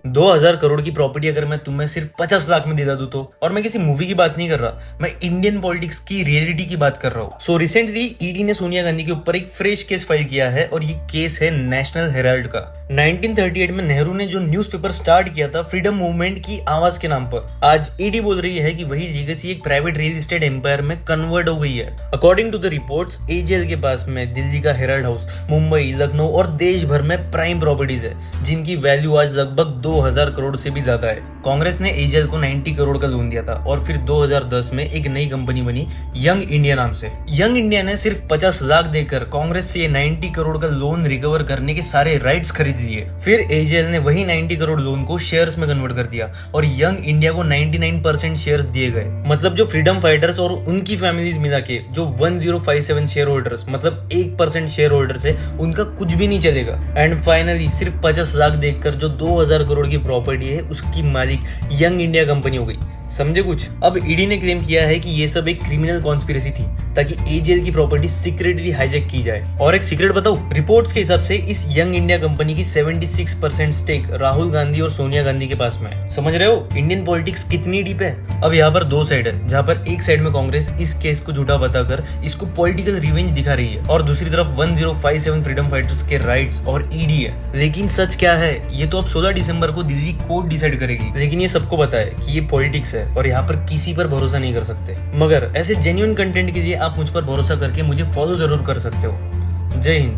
2000 करोड़ की प्रॉपर्टी अगर मैं तुम्हें सिर्फ 50 लाख में दिला दूं तो, और मैं किसी मूवी की बात नहीं कर रहा, मैं इंडियन पॉलिटिक्स की रियलिटी की बात कर रहा हूँ। सो रिसेंटली ईडी ने सोनिया गांधी के ऊपर एक फ्रेश केस फाइल किया है और ये केस है नेशनल हेराल्ड का। 1938 में नेहरू ने जो न्यूज़पेपर स्टार्ट किया था फ्रीडम मूवमेंट की आवाज के नाम पर, आज ईडी बोल रही है कि वही लीगेसी एक प्राइवेट रियल एस्टेट एम्पायर में कन्वर्ट हो गई है। According to the reports, AJL के पास में दिल्ली का हेराल्ड हाउस, मुंबई, लखनऊ और देश भर में प्राइम प्रॉपर्टीज है जिनकी वैल्यू आज लगभग 2000 करोड़ से भी ज्यादा है। कांग्रेस ने एजेएल को 90 करोड़ का लोन दिया था और फिर 2010 में एक नई कंपनी बनी यंग इंडिया नाम से। यंग इंडिया ने सिर्फ 50 लाख देकर कांग्रेस से 90 करोड़ का लोन रिकवर करने के सारे राइट्स खरीद लिए। फिर एजेएल ने वही 90 करोड़ लोन को शेयर्स में कन्वर्ट कर दिया और यंग इंडिया को 99% शेयर्स दिए गए। मतलब जो फ्रीडम फाइटर्स और उनकी फैमिलीज मिला के जो 1057 शेयर होल्डर्स, मतलब 1% शेयर होल्डर्स है, उनका कुछ भी नहीं चलेगा। एंड फाइनली सिर्फ 50 लाख देखकर जो 2000 करोड़ की प्रॉपर्टी है उसकी मालिक यंग इंडिया कंपनी हो गई। समझे कुछ? अब ईडी ने क्लेम किया है कि ये सब एक क्रिमिनल कॉन्स्पिरेसी थी ताकि एजेएल की प्रॉपर्टी सीक्रेटली हाईजैक की जाए। और एक सीक्रेट बताऊं, रिपोर्ट्स के हिसाब से इस यंग इंडिया कंपनी की 76% स्टेक राहुल गांधी और सोनिया गांधी के पास में है। समझ रहे हो इंडियन पॉलिटिक्स कितनी डीप है? अब यहाँ पर दो साइड है, जहाँ पर एक साइड में कांग्रेस इस केस को झूठा बताकर इसको पॉलिटिकल रिवेंज दिखा रही है और दूसरी तरफ 1057 फ्रीडम फाइटर्स के राइट्स और ईडी है। लेकिन सच क्या है ये तो अब 16 दिसंबर को दिल्ली कोर्ट डिसाइड करेगी। लेकिन ये सबको पता है कि ये पॉलिटिक्स है और यहाँ पर किसी पर भरोसा नहीं कर सकते। मगर ऐसे जेन्युइन कंटेंट के लिए आप मुझ पर भरोसा करके मुझे फॉलो जरूर कर सकते हो। जय हिंद।